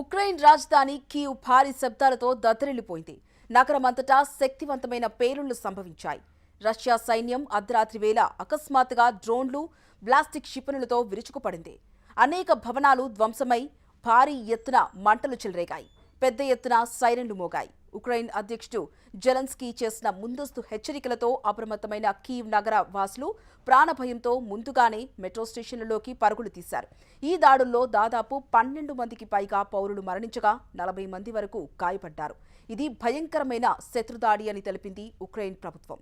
Ukraine రాజధాని Kyiv భారీ శబ్దాలతో దద్దరిల్లిపోయింది. నగరమంతటా శక్తివంతమైన పేలుళ్లు సంభవించాయి. రష్యా సైన్యం అర్ధరాత్రి వేళ అకస్మాత్తుగా డ్రోన్లు, బ్లాస్టిక్ క్షిపణులతో విరుచుకుపడింది. అనేక భవనాలు ధ్వంసమై భారీ ఎత్తున మంటలు చెలరేగాయి. పెద్ద ఎత్తున సైరన్లు మోగాయి. ఉక్రెయిన్ అధ్యక్షుడు జెలెన్స్కీ చేసిన ముందస్తు హెచ్చరికలతో అప్రమత్తమైన కీవ్ నగర వాసులు ప్రాణభయంతో ముందుగానే మెట్రో స్టేషన్లలోకి పరుగులు తీశారు. ఈ దాడుల్లో దాదాపు 12 మందికి పైగా పౌరులు మరణించగా 40 మంది వరకు గాయపడ్డారు. ఇది భయంకరమైన శత్రుదాడి అని తెలిపింది ఉక్రెయిన్ ప్రభుత్వం.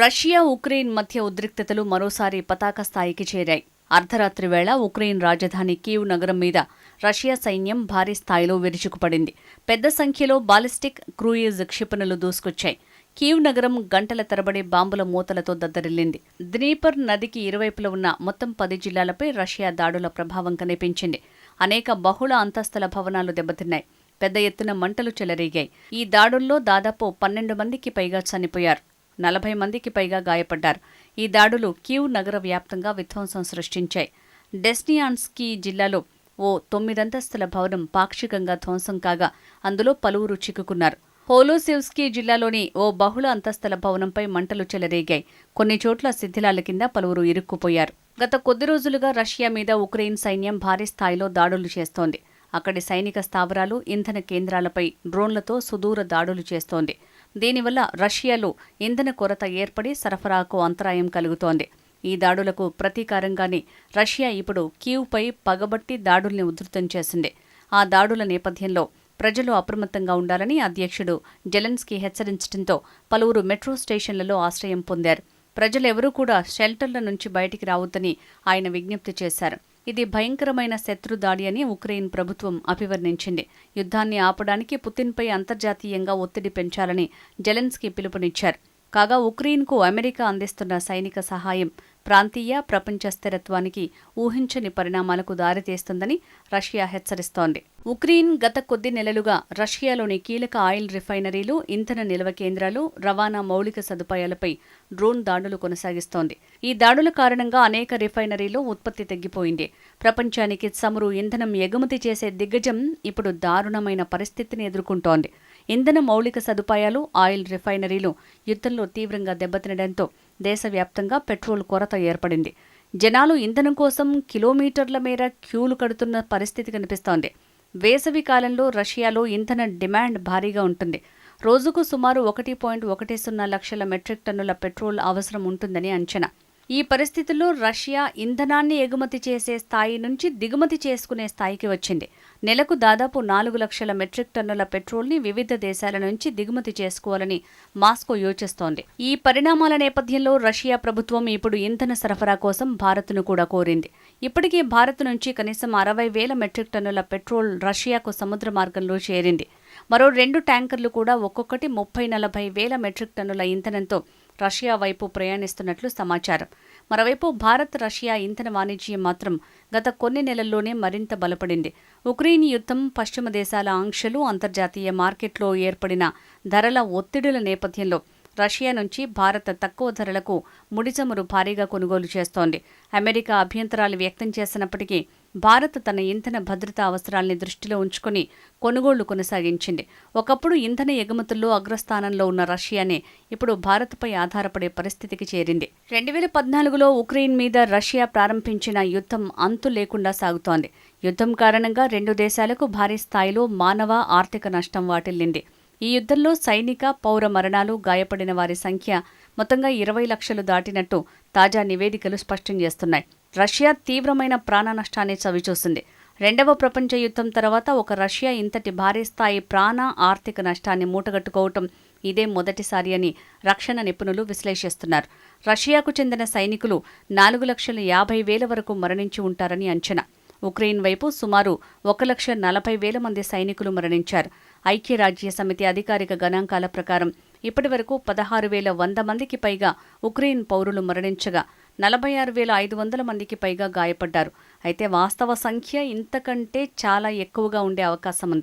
రష్యా ఉక్రెయిన్ మధ్య ఉద్రిక్తతలు మరోసారి పతాక స్థాయికి చేరాయి. అర్ధరాత్రి వేళ ఉక్రెయిన్ రాజధాని కీవ్ నగరం మీద రష్యా సైన్యం భారీ స్థాయిలో విరుచుకుపడింది. పెద్ద సంఖ్యలో బాలిస్టిక్, క్రూయిజ్ క్షిపణులు దూసుకొచ్చాయి. కీవ్ నగరం గంటల తరబడి బాంబుల మూతలతో దద్దరిల్లింది. ద్నీపర్ నదికి ఇరువైపులా ఉన్న మొత్తం 10 జిల్లాలపై రష్యా దాడుల ప్రభావం కనిపించింది. అనేక బహుళ అంతస్తుల భవనాలు దెబ్బతిన్నాయి. పెద్ద ఎత్తున మంటలు చెలరేగాయి. ఈ దాడుల్లో దాదాపు 12 మందికి పైగా చనిపోయారు. 40 మందికి పైగా గాయపడ్డారు. ఈ దాడులు కీవ్ నగర వ్యాప్తంగా విధ్వంసం సృష్టించాయి. డెస్నియాన్స్కీ జిల్లాలో ఓ 9 అంతస్తుల భవనం పాక్షికంగా ధ్వంసం కాగా అందులో పలువురు చిక్కుకున్నారు. హోలోసివ్స్కీ జిల్లాలోని ఓ బహుళ అంతస్తుల భవనంపై మంటలు చెలరేగాయి. కొన్ని చోట్ల శిథిలాల కింద పలువురు ఇరుక్కుపోయారు. గత కొద్ది రోజులుగా రష్యా మీద ఉక్రెయిన్ సైన్యం భారీ స్థాయిలో దాడులు చేస్తోంది. అక్కడి సైనిక స్థావరాలు, ఇంధన కేంద్రాలపై డ్రోన్లతో సుదూర దాడులు చేస్తోంది. దీనివల్ల రష్యాలో ఇంధన కొరత ఏర్పడి సరఫరాకు అంతరాయం కలుగుతోంది. ఈ దాడులకు ప్రతీకారంగానే రష్యా ఇప్పుడు కీవ్పై పగబట్టి దాడుల్ని ఉధృతం చేసింది. ఆ దాడుల నేపథ్యంలో ప్రజలు అప్రమత్తంగా ఉండాలని అధ్యక్షుడు జెలెన్స్కీ హెచ్చరించడంతో పలువురు మెట్రో స్టేషన్లలో ఆశ్రయం పొందారు. ప్రజలెవరూ కూడా షెల్టర్ల నుంచి బయటికి రావద్దని ఆయన విజ్ఞప్తి చేశారు. ఇది భయంకరమైన శత్రుదాడి అని ఉక్రెయిన్ ప్రభుత్వం అభివర్ణించింది. యుద్ధాన్ని ఆపడానికి పుతిన్పై అంతర్జాతీయంగా ఒత్తిడి పెంచాలని జెలెన్స్కీ పిలుపునిచ్చారు. కాగా ఉక్రెయిన్కు అమెరికా అందిస్తున్న సైనిక సహాయం ప్రాంతీయ, ప్రపంచ స్థిరత్వానికి ఊహించని పరిణామాలకు దారితీస్తుందని రష్యా హెచ్చరిస్తోంది. ఉక్రెయిన్ గత కొద్ది నెలలుగా రష్యాలోని కీలక ఆయిల్ రిఫైనరీలు, ఇంధన నిల్వ కేంద్రాలు, రవాణా మౌలిక సదుపాయాలపై డ్రోన్ దాడులు కొనసాగిస్తోంది. ఈ దాడుల కారణంగా అనేక రిఫైనరీలో ఉత్పత్తి తగ్గిపోయింది. ప్రపంచానికి చమురు, ఇంధనం ఎగుమతి చేసే దిగ్గజం ఇప్పుడు దారుణమైన పరిస్థితిని ఎదుర్కొంటోంది. ఇంధన మౌలిక సదుపాయాలు, ఆయిల్ రిఫైనరీలు యుద్ధంలో తీవ్రంగా దెబ్బతినడంతో దేశవ్యాప్తంగా పెట్రోల్ కొరత ఏర్పడింది. జనాలు ఇంధనం కోసం కిలోమీటర్ల మేర క్యూలు కడుతున్న పరిస్థితి కనిపిస్తోంది. వేసవి కాలంలో రష్యాలో ఇంధన డిమాండ్ భారీగా ఉంటుంది. రోజుకు సుమారు 1.10 లక్షల మెట్రిక్ టన్నుల పెట్రోల్ అవసరం ఉంటుందని అంచనా. ఈ పరిస్థితుల్లో రష్యా ఇంధనాన్ని ఎగుమతి చేసే స్థాయి నుంచి దిగుమతి చేసుకునే స్థాయికి వచ్చింది. నెలకు దాదాపు 4 లక్షల మెట్రిక్ టన్నుల పెట్రోల్ని వివిధ దేశాల నుంచి దిగుమతి చేసుకోవాలని మాస్కో యోచిస్తోంది. ఈ పరిణామాల నేపథ్యంలో రష్యా ప్రభుత్వం ఇప్పుడు ఇంధన సరఫరా కోసం భారత్ను కూడా కోరింది. ఇప్పటికే భారత్ నుంచి కనీసం 60,000 మెట్రిక్ టన్నుల పెట్రోల్ రష్యాకు సముద్ర మార్గంలో చేరింది. మరో 2 ట్యాంకర్లు కూడా ఒక్కొక్కటి 30-40 వేల మెట్రిక్ టన్నుల ఇంధనంతో రష్యా వైపు ప్రయాణిస్తున్నట్లు సమాచారం. మరోవైపు భారత్ రష్యా ఇంధన వాణిజ్యం మాత్రం గత కొన్ని నెలల్లోనే మరింత బలపడింది. ఉక్రెయిన్ యుద్ధం, పశ్చిమ దేశాల ఆంక్షలు, అంతర్జాతీయ మార్కెట్లో ఏర్పడిన ధరల ఒత్తిడుల నేపథ్యంలో రష్యా నుంచి భారత్ తక్కువ ధరలకు ముడిచమురు భారీగా కొనుగోలు చేస్తోంది. అమెరికా అభ్యంతరాలు వ్యక్తం చేసినప్పటికీ భారత్ తన ఇంధన భద్రతా అవసరాల్ని దృష్టిలో ఉంచుకుని కొనుగోళ్లు కొనసాగించింది. ఒకప్పుడు ఇంధన ఎగుమతుల్లో అగ్రస్థానంలో ఉన్న రష్యానే ఇప్పుడు భారత్పై ఆధారపడే పరిస్థితికి చేరింది. 2014లో ఉక్రెయిన్ మీద రష్యా ప్రారంభించిన యుద్ధం అంతు లేకుండా సాగుతోంది. యుద్ధం కారణంగా 2 దేశాలకు భారీ స్థాయిలో మానవ, ఆర్థిక నష్టం వాటిల్లింది. ఈ యుద్ధంలో సైనిక, పౌర మరణాలు, గాయపడిన వారి సంఖ్య మొత్తంగా 20 లక్షలు దాటినట్టు తాజా నివేదికలు స్పష్టం చేస్తున్నాయి. రష్యా తీవ్రమైన ప్రాణ నష్టాన్ని చవిచూసింది. 2వ ప్రపంచ యుద్ధం తర్వాత ఒక రష్యా ఇంతటి భారీ స్థాయి ప్రాణ, ఆర్థిక నష్టాన్ని మూటగట్టుకోవటం ఇదే మొదటిసారి అని రక్షణ నిపుణులు విశ్లేషిస్తున్నారు. రష్యాకు చెందిన సైనికులు 4,50,000 వరకు మరణించి ఉంటారని అంచనా. ఉక్రెయిన్ వైపు సుమారు 1,40,000 మంది సైనికులు మరణించారు. ఐక్యరాజ్యసమితి అధికారిక గణాంకాల ప్రకారం ఇప్పటివరకు 16,100 మందికి పైగా ఉక్రెయిన్ పౌరులు మరణించగా 46,500 మందికి పైగా గాయపడ్డారు. అయితే వాస్తవ సంఖ్య ఇంతకంటే చాలా ఎక్కువగా ఉండే అవకాశం ఉంది.